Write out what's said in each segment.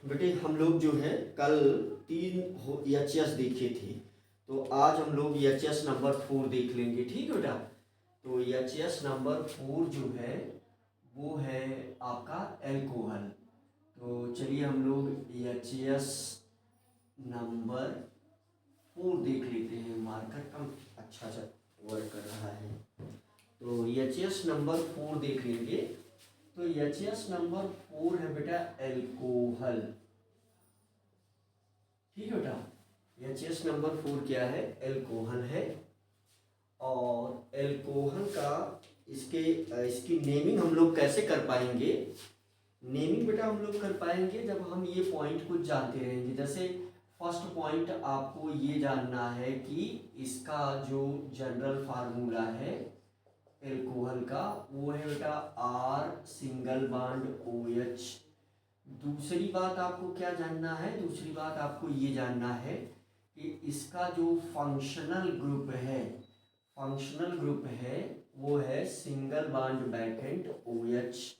बेटे हम लोग जो है कल 3 एच एस देखे थे, तो आज हम लोग एच एस नंबर 4 देख लेंगे। ठीक है बेटा। तो एच एस नंबर 4 जो है वो है आपका एल्कोहल। तो चलिए हम लोग एच एस नंबर 4 देख लेते हैं। मार्कर कम अच्छा सा वर्क कर रहा है। तो एच एस नंबर 4 देख लेंगे। तो एच एस नंबर 4 है बेटा एल्कोहल। ठीक है बेटा। एच एस नंबर 4 क्या है? एल्कोहल है। और एल्कोहल का इसकी नेमिंग हम लोग कैसे कर पाएंगे? नेमिंग बेटा हम लोग कर पाएंगे जब हम ये पॉइंट को जानते रहेंगे। जैसे फर्स्ट पॉइंट आपको ये जानना है कि इसका जो जनरल फार्मूला है एल्कोहल का वो है बेटा R single bond O H. दूसरी बात आपको क्या जानना है? दूसरी बात आपको ये जानना है कि इसका जो फंक्शनल ग्रुप है वो है सिंगल बॉन्ड बैकेंड ओ एच।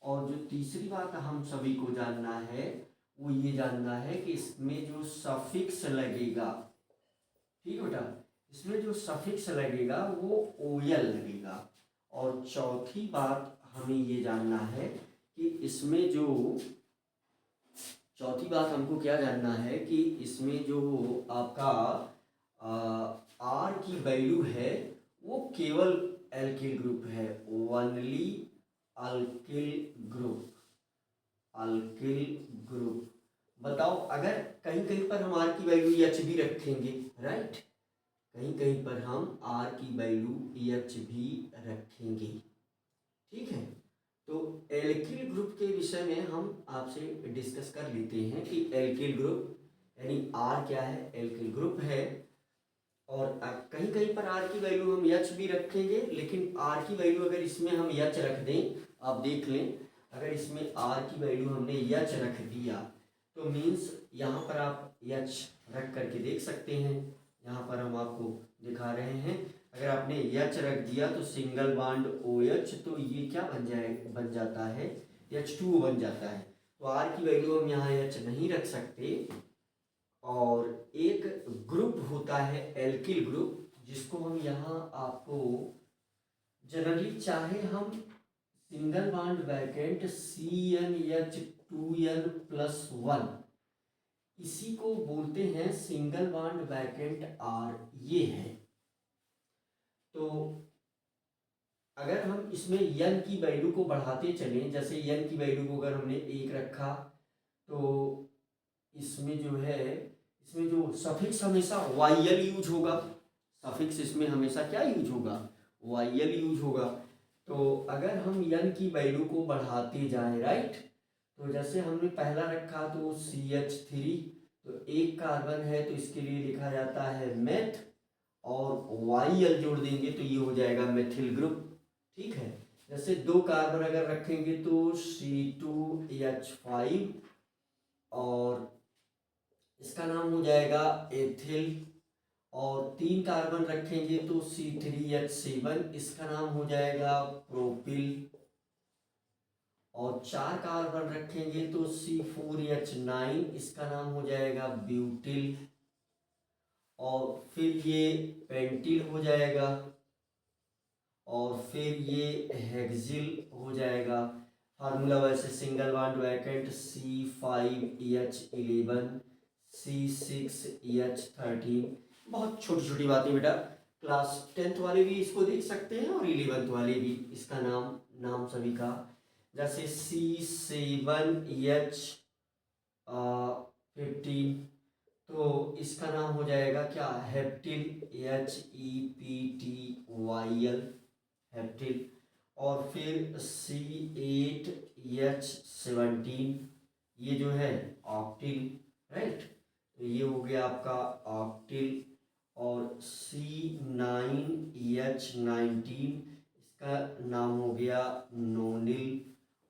और जो तीसरी बात हम सभी को जानना है वो ये जानना है कि इसमें जो सफिक्स लगेगा, ठीक है बेटा, इसमें जो सफिक्स लगेगा वो ओएल लगेगा। और चौथी बात हमें ये जानना है कि इसमें जो चौथी बात हमको क्या जानना है कि इसमें जो आपका आर की वैल्यू है वो केवल एल्किल ग्रुप है, ओनली अल्किल ग्रुप। बताओ अगर कहीं कहीं पर हम आर की वैल्यू एच भी रखेंगे, राइट, कहीं कहीं पर हम आर की वैल्यू एच भी रखेंगे। ठीक है। तो एल्किल ग्रुप के विषय में हम आपसे डिस्कस कर लेते हैं कि एल्किल ग्रुप यानी आर क्या है? एल्किल ग्रुप है। और कहीं कहीं पर आर की वैल्यू हम एच भी रखेंगे, लेकिन आर की वैल्यू अगर इसमें हम एच रख दें, आप देख लें, अगर इसमें आर की वैल्यू हमने एच रख दिया तो मीन्स यहाँ पर आप एच रख करके देख सकते हैं। यहाँ पर हम आपको दिखा रहे हैं। अगर आपने एच रख दिया तो सिंगल बॉन्ड ओ एच, तो ये क्या बन जाता है? H2O बन जाता है। तो आर की वैल्यू हम यहाँ एच नहीं रख सकते। और एक ग्रुप होता है एल्किल ग्रुप, जिसको हम यहाँ आपको जनरली चाहे हम सिंगल बॉन्ड वैकेंट CnH2n+1 इसी को बोलते हैं सिंगल बॉन्ड वैकेंट आर, ये है। तो अगर हम इसमें n की वैल्यू को बढ़ाते चलें, जैसे n की वैल्यू को अगर हमने 1 रखा तो इसमें जो है, इसमें जो सफिक्स हमेशा YL यूज होगा। सफिक्स इसमें हमेशा क्या यूज होगा? YL यूज होगा। तो अगर हम n की वैल्यू को बढ़ाते जाएं, राइट, तो जैसे हमने पहला रखा तो CH3, तो एक कार्बन है तो इसके लिए लिखा जाता है मेथ, और YL जोड़ देंगे तो ये हो जाएगा मेथिल ग्रुप। ठीक है। जैसे 2 कार्बन अगर रखेंगे तो C2H5, और इसका नाम हो जाएगा एथिल। और 3 कार्बन रखेंगे तो C3H7, इसका नाम हो जाएगा प्रोपिल। और 4 कार्बन रखेंगे तो C4H9, इसका नाम हो जाएगा ब्यूटिल। और फिर ये पेंटिल हो जाएगा, और फिर ये हेक्सिल हो जाएगा। फार्मूला वैसे single bond vacant C5H11 C6H13। बहुत छोटी छोटी बातें बेटा, क्लास 10th वाले भी इसको देख सकते हैं और 11th वाले भी। इसका नाम सभी का, जैसे C7H15, तो इसका नाम हो जाएगा क्या? Heptyl, HEPTYL, heptyl. और फिर C8H17, ये जो है ऑक्टिल, राइट, तो ये हो गया आपका ऑक्टिल। और C9H19, इसका नाम हो गया नोनिल।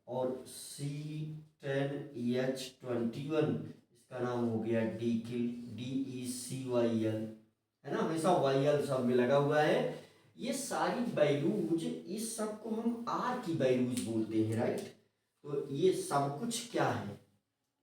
और C10H21, इसका नाम हो गया डीकिल, DECYL, है ना, हमेशा YL सब में लगा हुआ है। ये सारी वैल्यूज, इस सब को हम आर की वैल्यूज बोलते हैं, राइट। तो ये सब कुछ क्या है?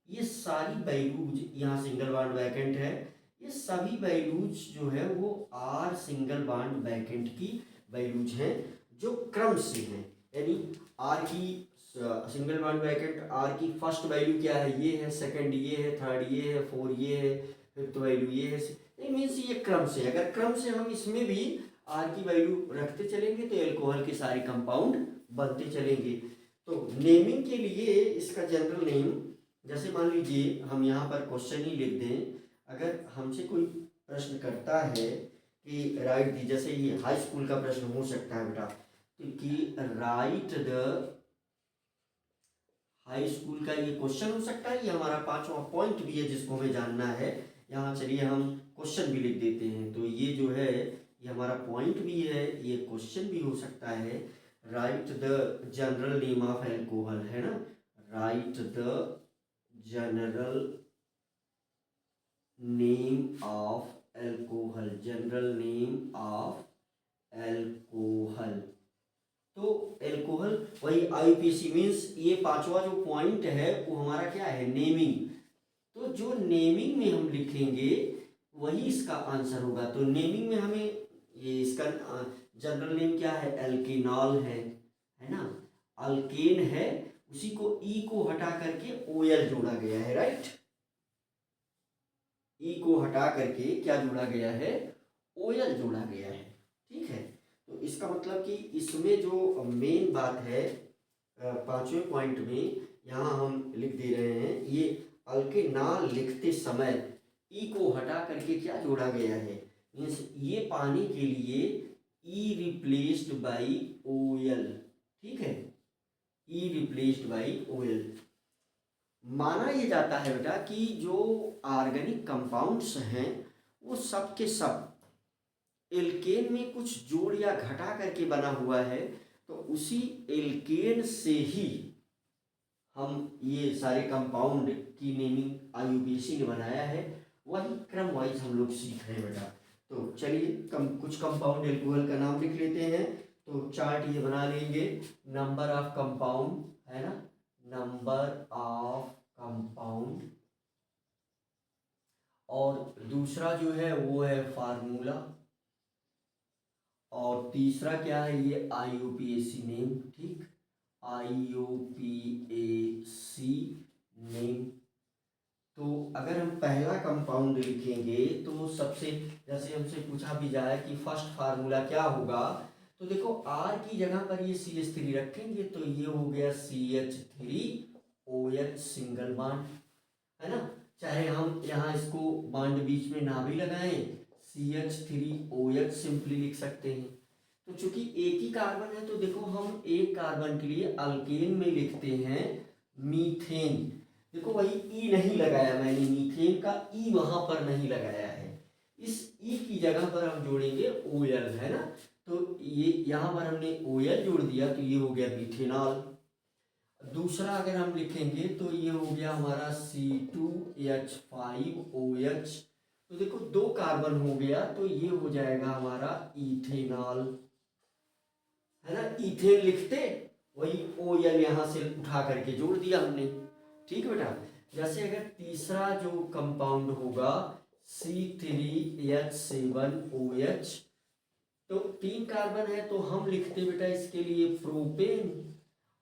ये सारी वैल्यूज, यहाँ सिंगल बॉन्ड वैकेंट है, ये सभी वैल्यूज जो है वो आर सिंगल बॉन्ड वैकेंट की वैल्यूज हैं जो क्रम से हैं। यानी आर की सिंगल बॉन्ड वैकेंट आर की फर्स्ट वैल्यू क्या है, ये है, सेकंड ये है, थर्ड ये है, फोर ये है, फिफ्थ वैल्यू ये है। मीन्स ये क्रम से, अगर क्रम से हम इसमें भी आर की वैल्यू रखते चलेंगे तो एल्कोहल के सारे कंपाउंड बनते चलेंगे। तो नेमिंग के लिए इसका जनरल नेम, जैसे मान लीजिए हम यहाँ पर क्वेश्चन ही लिख दें, अगर हमसे कोई प्रश्न करता है कि राइट दी, जैसे ये हाई स्कूल का प्रश्न हो सकता है बेटा, तो कि राइट द, हाई स्कूल का ये क्वेश्चन हो सकता है, ये हमारा 5वां पॉइंट भी है जिसको हमें जानना है। यहाँ चलिए हम क्वेश्चन भी लिख देते हैं, तो ये जो है ये हमारा पॉइंट भी है, ये क्वेश्चन भी हो सकता है। Right the general name of alcohol, है ना, right the general name of alcohol, general name of alcohol. तो एल्कोहल वही आईपीसी मीन्स ये 5वां जो पॉइंट है वो हमारा क्या है, नेमिंग। तो जो नेमिंग में हम लिखेंगे वही इसका आंसर होगा। तो नेमिंग में हमें ये इसका जनरल नेम क्या है, एल्केनॉल है ना, अल्केन है, उसी को ई को हटा करके ओएल जोड़ा गया है, राइट, ई को हटा करके क्या जोड़ा गया है, ओएल जोड़ा गया है, ठीक है। तो इसका मतलब कि इसमें जो मेन बात है 5वें पॉइंट में यहाँ हम लिख दे रहे हैं, ये अल्केनॉल लिखते समय ई को हटा करके क्या जोड़ा गया है, मीन्स ये पाने के लिए ई रिप्लेस्ड बाई ओएल, ठीक है, ई रिप्लेस्ड बाई ओएल। माना ये जाता है बेटा कि जो ऑर्गेनिक कंपाउंड्स हैं वो सब के सब एल्केन में कुछ जोड़ या घटा करके बना हुआ है, तो उसी एल्केन से ही हम ये सारे कंपाउंड की नेमिंग आईयूपीएसी ने बनाया है, वही क्रम वाइज हम लोग सीख रहे हैं बेटा। तो चलिए कुछ कंपाउंड एल्कोहल का नाम लिख लेते हैं। तो चार्ट ये बना लेंगे, नंबर ऑफ कंपाउंड, है ना, नंबर ऑफ कंपाउंड, और दूसरा जो है वो है फार्मूला, और तीसरा क्या है, ये आईयूपीएसी नेम, ठीक, आईयूपीएसी नेम। तो अगर हम पहला कंपाउंड लिखेंगे तो सबसे, जैसे हमसे पूछा भी जाए कि फर्स्ट फार्मूला क्या होगा, तो देखो आर की जगह पर ये CH3 रखेंगे तो ये हो गया CH3OH सिंगल बॉन्ड, है ना, चाहे हम यहाँ इसको बॉन्ड बीच में ना भी लगाएं, CH3OH सिंपली लिख सकते हैं। तो चूंकि एक ही कार्बन है तो देखो हम एक कार्बन के लिए अल्केन में लिखते हैं मीथेन, देखो वही ई नहीं लगाया मैंने, मीथेन का ई वहां पर नहीं लगाया है, इस ई की जगह पर हम जोड़ेंगे OL, है ना, तो ये यहाँ पर हमने OL जोड़ दिया तो ये हो गया मीथेनॉल। दूसरा अगर हम लिखेंगे तो ये हो गया हमारा C2H5OH, तो देखो दो कार्बन हो गया तो ये हो जाएगा हमारा इथेनॉल, है ना, इथेन लिखते वही OL यहाँ से उठा करके जोड़ दिया हमने, ठीक है बेटा। जैसे अगर तीसरा जो कंपाउंड होगा C3H7OH, तो 3 कार्बन है तो हम लिखते बेटा इसके लिए प्रोपेन,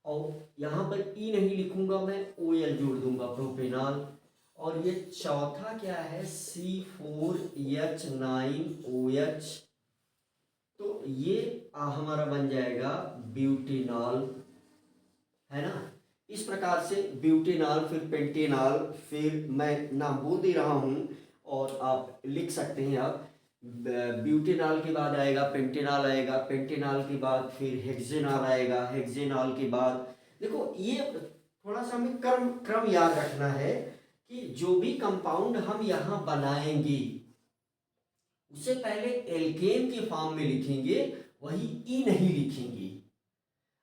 और यहाँ पर ई नहीं लिखूंगा मैं, OL जोड़ दूंगा, प्रोपेनॉल। और ये चौथा क्या है, C4H9OH, तो ये हमारा बन जाएगा ब्यूटेनॉल, है ना। इस प्रकार से ब्यूटेनॉल, फिर पेंटेनॉल, फिर मैं नाम बोल दे रहा हूँ और आप लिख सकते हैं। आप ब्यूटेनॉल के बाद आएगा पेंटेनॉल, आएगा पेंटेनॉल के बाद फिर हेक्सेनॉल आएगा, हेक्सेनॉल के बाद, देखो ये थोड़ा सा हमें क्रम याद रखना है कि जो भी कंपाउंड हम यहाँ बनाएंगे उससे पहले एल्केन के फॉर्म में लिखेंगे, वही ई नहीं लिखेंगे।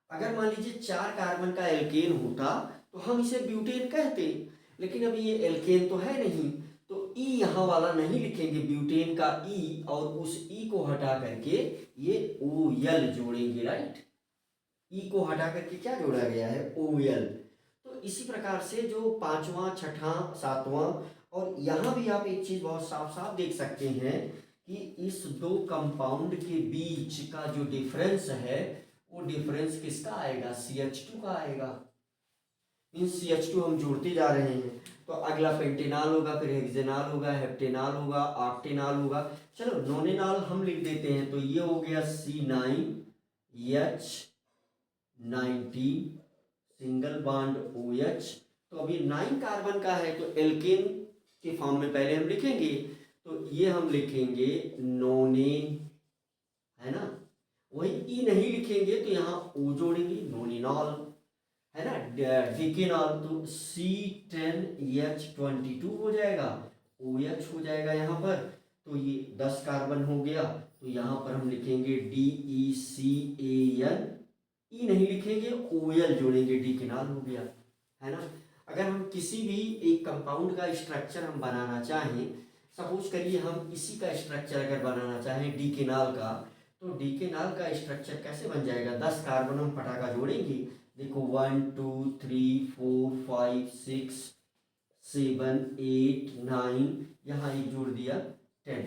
अगर मान लीजिए 4 कार्बन का एल्केन होता तो हम इसे ब्यूटेन कहते, लेकिन अभी ये एल्केन तो है नहीं, तो ई यहाँ वाला नहीं लिखेंगे, ब्यूटेन का ई, और उस ई को हटा करके ये OL जोड़ेंगे, राइट, ई को हटा करके क्या जोड़ा गया है, OL। तो इसी प्रकार से जो पांचवा, छठा, सातवां, और यहाँ भी आप एक चीज बहुत साफ साफ देख सकते हैं कि इस दो कंपाउंड के बीच का जो डिफरेंस है वो डिफरेंस किसका आएगा, CH2 का आएगा। मीन्स CH2 हम जोड़ते जा रहे हैं, तो अगला पेंटेनॉल होगा, फिर हेक्सेनॉल होगा, हेप्टेनॉल होगा, ऑक्टेनॉल होगा। चलो नोनेनॉल हम लिख देते हैं, तो ये हो गया C9H19 सिंगल बॉन्ड OH। तो अभी 9 कार्बन का है, तो एल्केन के फॉर्म में पहले हम लिखेंगे, तो ये हम लिखेंगे नोनेन, है ना। वही ई नहीं लिखेंगे तो यहाँ O जोड़ेंगे, नोनिनॉल, है ना। डिकेनॉल, तो C10H22 हो जाएगा, OH हो जाएगा यहाँ पर। तो ये 10 कार्बन हो गया, तो यहाँ पर हम लिखेंगे DECAN, ई नहीं लिखेंगे, OL जोड़ेंगे, डिकेनॉल हो गया, है ना। अगर हम किसी भी एक कंपाउंड का स्ट्रक्चर हम बनाना चाहें, सपोज करिए हम इसी का स्ट्रक्चर अगर बनाना चाहें डिकेनॉल का, तो डिकेनॉल का स्ट्रक्चर कैसे बन जाएगा, 10 कार्बन हम पटाखा जोड़ेंगे, देखो 1 2 3 4 5 6 7 8 9, यहाँ एक जोड़ दिया 10,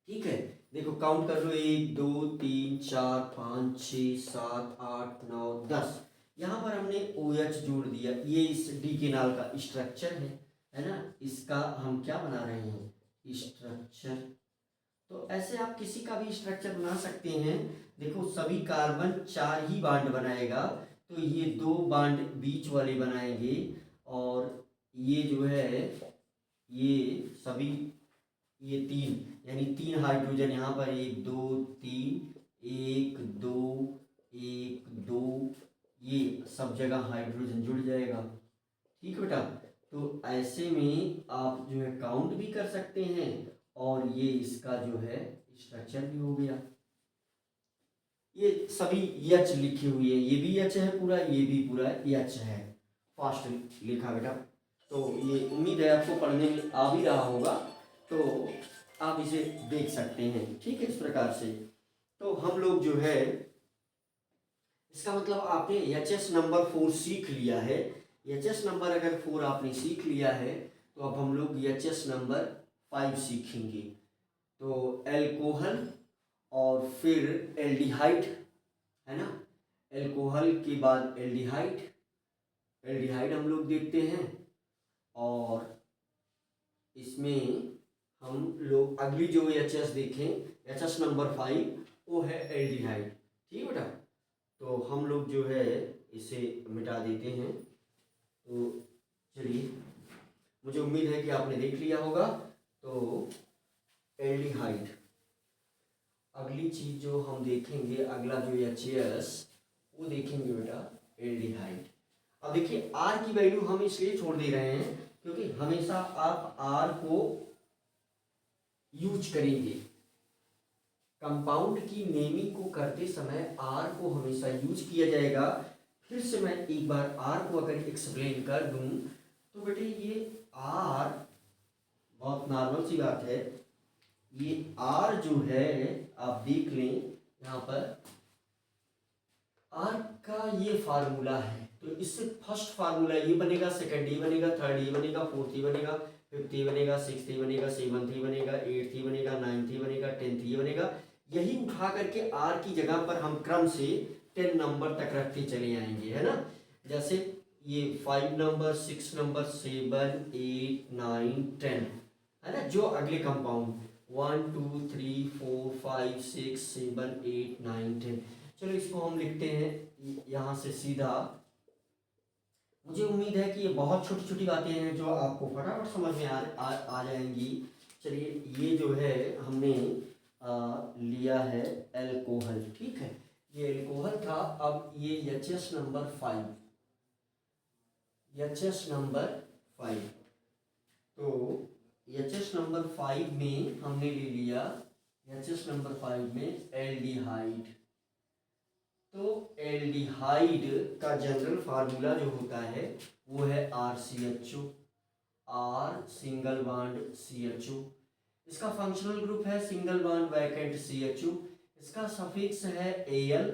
ठीक है। देखो काउंट कर लो, 1 2 3 4 5 6 7 8 9 10, यहाँ पर हमने OH जोड़ दिया। ये इस डिकेनॉल का स्ट्रक्चर है ना। इसका हम क्या बना रहे हैं, स्ट्रक्चर। तो ऐसे आप किसी का भी स्ट्रक्चर बना सकते हैं। देखो सभी कार्बन 4 ही बांड बनाएगा, तो ये 2 बांड बीच वाले बनाएंगे, और ये जो है ये सभी, ये 3, यानी 3 हाइड्रोजन यहाँ पर, 1 2 3 1 2 1 2, ये सब जगह हाइड्रोजन जुड़ जाएगा, ठीक बेटा। तो ऐसे में आप जो है काउंट भी कर सकते हैं, और ये इसका जो है स्ट्रक्चर भी हो गया। ये सभी H लिखी हुई है, ये भी H है पूरा, ये भी पूरा H है, फास्ट लिखा बेटा। तो ये उम्मीद है आपको पढ़ने में आ भी रहा होगा, तो आप इसे देख सकते हैं, ठीक है, इस प्रकार से। तो हम लोग जो है, इसका मतलब आपने HS नंबर 4 सीख लिया है। HS नंबर अगर 4 आपने सीख लिया है, तो अब हम लोग HS नंबर 5 सीखेंगे। तो एल्कोहल और फिर एल्डिहाइड, है ना। एल्कोहल के बाद एल्डिहाइड, एल्डिहाइड हम लोग देखते हैं, और इसमें हम लोग अगली जो HS देखें, HS नंबर 5, वो है एल्डिहाइड, ठीक बेटा। तो हम लोग जो है इसे मिटा देते हैं। तो चलिए, मुझे उम्मीद है कि आपने देख लिया होगा। तो एल्डिहाइड, अगली चीज जो हम देखेंगे, अगला जो HS, वो देखेंगे बेटा एल्डिहाइड। अब देखिए R की वैल्यू हम इसलिए छोड़ दे रहे हैं क्योंकि हमेशा आप R को यूज करेंगे, कंपाउंड की नेमिंग को करते समय R को हमेशा यूज किया जाएगा। फिर से मैं एक बार R को अगर एक्सप्लेन कर दूं, तो बेटे ये R बहुत नॉर्मल सी बात है, ये R जो है आप देख लें यहाँ पर, R का ये फार्मूला है। तो इससे फर्स्ट फार्मूला ये बनेगा, सेकंड ये बनेगा, थर्ड ये बनेगा, फोर्थ ये बनेगा, फिफ्थ ये बनेगा, सिक्स्थ ये बनेगा, सेवंथ ये बनेगा, एट्थ ये बनेगा, नाइन्थ ये बनेगा, टेंथ ये बनेगा। यही उठा करके R की जगह पर हम क्रम से 10 नंबर तक रखते चले आएंगे, है ना। जैसे ये 5 नंबर, 6 नंबर, 7 8 9 10, है ना। जो अगले कंपाउंड 1 2 3 4 5 6 7 8 9 10, चलो इसको हम लिखते हैं यहाँ से सीधा। मुझे उम्मीद है कि ये बहुत छोटी छोटी बातें हैं जो आपको फटाफट समझ में आ जाएंगी। चलिए, ये जो है हमने लिया है एल्कोहल, ठीक है, ये एल्कोहल था। अब ये HS नंबर 5, HS नंबर 5, तो HS नंबर 5 में हमने ले लिया, HS नंबर 5 में एल्डिहाइड। तो एल्डिहाइड का जनरल फार्मूला जो होता है वो है RCHO, R single bond CHO। इसका फंक्शनल ग्रुप है सिंगल बॉन्ड वैकेंट CHO। इसका सफिक्स है Al,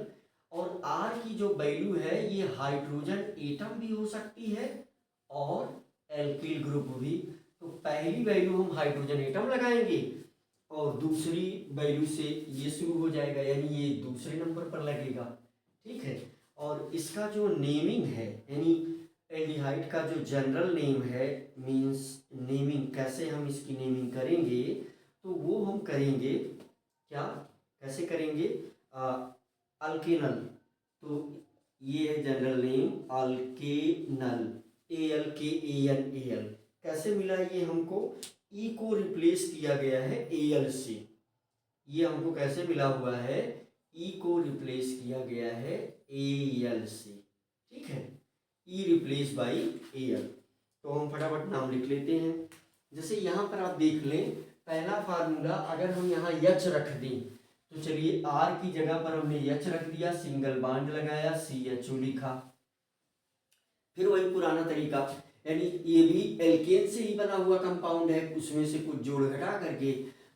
और आर की जो वैल्यू है ये हाइड्रोजन एटम भी हो सकती है और एल्किल ग्रुप भी। तो पहली वैल्यू हम हाइड्रोजन एटम लगाएंगे और दूसरी वैल्यू से ये शुरू हो जाएगा, यानी ये दूसरे नंबर पर लगेगा। ठीक है, और इसका जो नेमिंग है, यानी एल्डिहाइड का जो जनरल नेम है, मींस नेमिंग कैसे हम इसकी नेमिंग करेंगे, तो वो हम करेंगे क्या, कैसे करेंगे, अल्केनल। तो ये है जनरल नेम अल्केनल, ALKANAL। कैसे मिला ये हमको, ई को रिप्लेस किया गया है AL से। ये हमको कैसे मिला हुआ है, ई को रिप्लेस किया गया है AL से। ठीक है, ई रिप्लेस बाई AL। तो हम फटाफट नाम लिख लेते हैं। जैसे यहाँ पर आप देख लें, पहला फार्मूला अगर हम यहाँ H रख दें, तो चलिए R की जगह पर हमने H रख दिया, सिंगल बॉन्ड लगाया, CHO लिखा। फिर वही पुराना तरीका, यानी ये भी एल्केन से ही बना हुआ कंपाउंड है, उसमें से कुछ जोड़ घटा करके।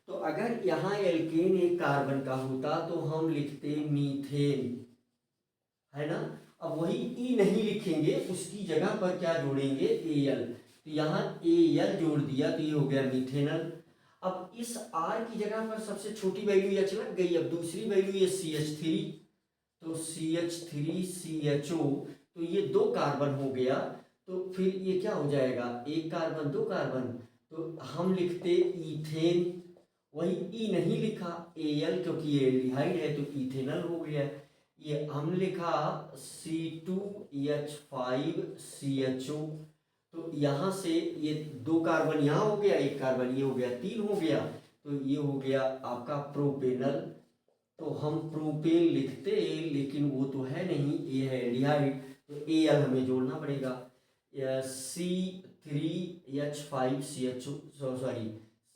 तो अगर यहाँ एल्केन एक कार्बन का होता तो हम लिखते मीथेन, है ना। अब वही ई नहीं लिखेंगे, उसकी जगह पर क्या जोड़ेंगे, AL। तो यहाँ AL जोड़ दिया तो ये हो गया मीथेनल। अब इस R की जगह पर सबसे छोटी वैल्यू H लग गई, अब दूसरी वैल्यू ये CH3, तो CH3CHO, तो ये 2 कार्बन हो गया। तो फिर ये क्या हो जाएगा, 1 कार्बन 2 कार्बन, तो हम लिखते इथेन। वही ई नहीं लिखा AL, क्योंकि ये एल्डिहाइड है तो इथेनल हो गया। ये हम लिखा C2H5CHO, तो यहाँ से ये 2 कार्बन यहाँ हो गया, 1 कार्बन ये हो गया, 3 हो गया, तो ये हो गया आपका प्रोपेनल। तो हम प्रोपेन लिखते, लेकिन वो तो है नहीं, ये है एल्डिहाइड, तो AL हमें जोड़ना पड़ेगा। C3H5CHO, sorry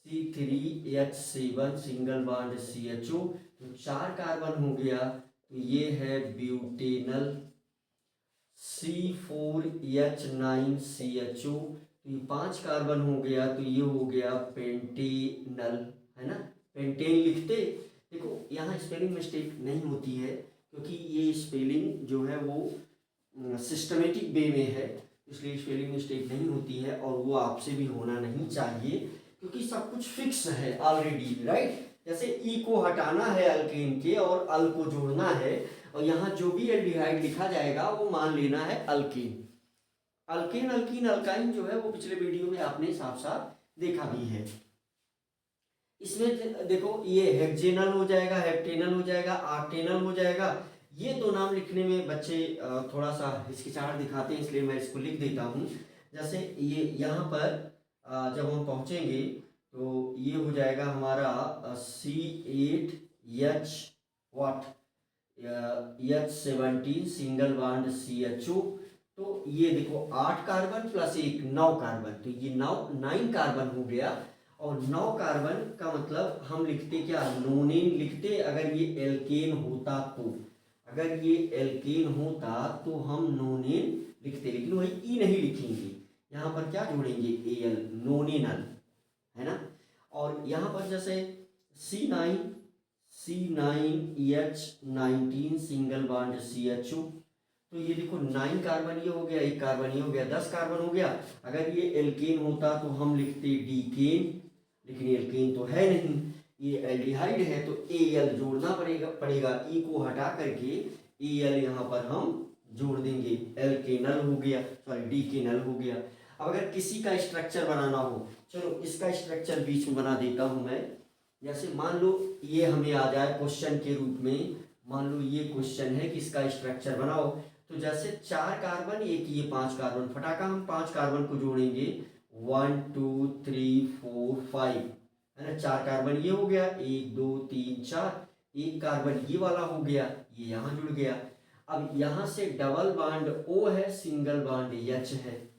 C3H7 single bond CHO, तो 4 कार्बन हो गया, तो ये है ब्यूटेनल। C4H9CHO, तो ये 5 कार्बन हो गया, तो ये हो गया पेंटेनल, है ना। पेंटेन लिखते, देखो यहाँ स्पेलिंग मिस्टेक नहीं होती है, क्योंकि ये स्पेलिंग जो है वो सिस्टमेटिक वे में है, इसलिए स्पेलिंग मिस्टेक नहीं होती है, और वो आपसे भी होना नहीं चाहिए, क्योंकि सब कुछ फिक्स है ऑलरेडी, राइट। जैसे ई को हटाना है अल्केन के और अल को जोड़ना है, और यहाँ जो भी एल्डिहाइड लिखा जाएगा वो मान लेना है अल्केन। अल्केन अल्कीन अल्काइन जो है वो पिछले वीडियो में आपने साफ साफ देखा भी है। इसमें देखो ये हेक्जेनल हो जाएगा, हेप्टेनल हो जाएगा, आर्टेनल हो जाएगा। ये 2 नाम लिखने में बच्चे थोड़ा सा हिचकिचाहट दिखाते हैं, इसलिए मैं इसको लिख देता हूँ। जैसे ये यहाँ पर जब हम पहुँचेंगे तो ये हो जाएगा हमारा C8H what H17 single bond CHO। तो ये देखो 8 कार्बन प्लस 1 9 कार्बन, तो ये 9 कार्बन हो गया। और 9 कार्बन का मतलब हम लिखते क्या, नोनेन लिखते, अगर ये एल्केन होता तो। अगर ये एल्केन होता तो हम नोनेन लिखते, लेकिन वही ई नहीं लिखेंगे, यहाँ पर क्या जोड़ेंगे, AL, नोनेनल, है ना। और यहाँ पर जैसे C9H19 सिंगल बॉन्ड CHO, तो ये देखो 9 कार्बन ये हो गया, 1 कार्बन ये हो गया, 10 कार्बन हो गया। अगर ये एल्केन होता तो हम लिखते डीकेन, लेकिन एल्केन तो है नहीं, ये एल्डिहाइड है, तो AL जोड़ना पड़ेगा। ई को हटा करके AL यहाँ पर हम जोड़ देंगे, एल्केनल हो गया, सॉरी डीकेनल हो गया। अब अगर किसी का स्ट्रक्चर बनाना हो, चलो इसका स्ट्रक्चर बीच में बना देता हूँ मैं। जैसे मान लो ये हमें आ जाए क्वेश्चन के रूप में, मान लो ये क्वेश्चन है कि इसका स्ट्रक्चर बनाओ, तो जैसे 4 कार्बन, एक ये 5 कार्बन, फटाका हम 5 कार्बन को जोड़ेंगे, 1 2 3 4 5, है ना। 4 कार्बन ये हो गया, 1 2 3 4, 1 कार्बन ये वाला हो गया, ये यहाँ जुड़ गया। अब यहाँ से डबल बॉन्ड O है, सिंगल बॉन्ड H है,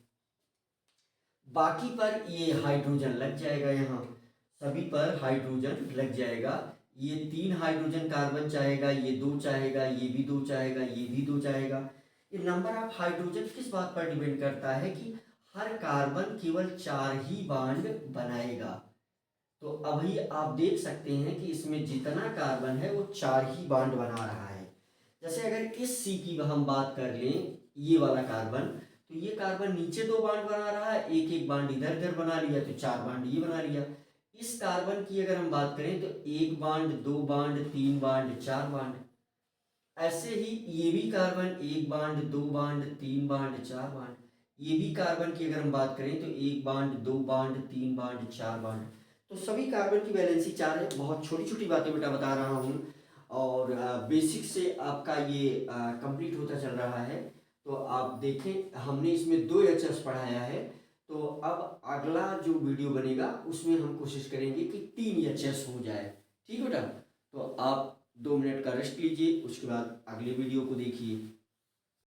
बाकी पर ये हाइड्रोजन लग जाएगा, यहाँ सभी पर हाइड्रोजन लग जाएगा। ये 3 हाइड्रोजन कार्बन चाहेगा, ये 2 चाहेगा, ये भी 2 चाहेगा, ये भी 2 चाहेगा। ये नंबर ऑफ हाइड्रोजन किस बात पर डिपेंड करता है कि हर कार्बन केवल 4 ही बॉन्ड बनाएगा। तो अभी आप देख सकते हैं कि इसमें जितना कार्बन है वो 4 ही बॉन्ड बना रहा है। जैसे अगर इस सी की हम बात कर लें, ये वाला कार्बन, तो ये कार्बन नीचे 2 बांड बना रहा है, एक एक बांड इधर इधर बना लिया, तो 4 बांड ये बना लिया। इस कार्बन की अगर हम बात करें तो 1 बांड 2 बांड 3 बांड 4 बांड। ऐसे ही ये भी carbon 1 bond 2 bond 3 bond 4 bond. ये भी कार्बन की अगर हम बात करें तो 1 बांड 2 बांड 3 बांड 4 बांड। तो सभी कार्बन की वैलेंसी 4 है। बहुत छोटी छोटी बातें बेटा बता रहा हूँ, और बेसिक से आपका ये कंप्लीट होता चल रहा है। तो आप देखें, हमने इसमें 2 एचएस पढ़ाया है, तो अब अगला जो वीडियो बनेगा उसमें हम कोशिश करेंगे कि 3 एचएस हो जाए। ठीक बेटा, तो आप 2 मिनट का रेस्ट लीजिए, उसके बाद अगले वीडियो को देखिए।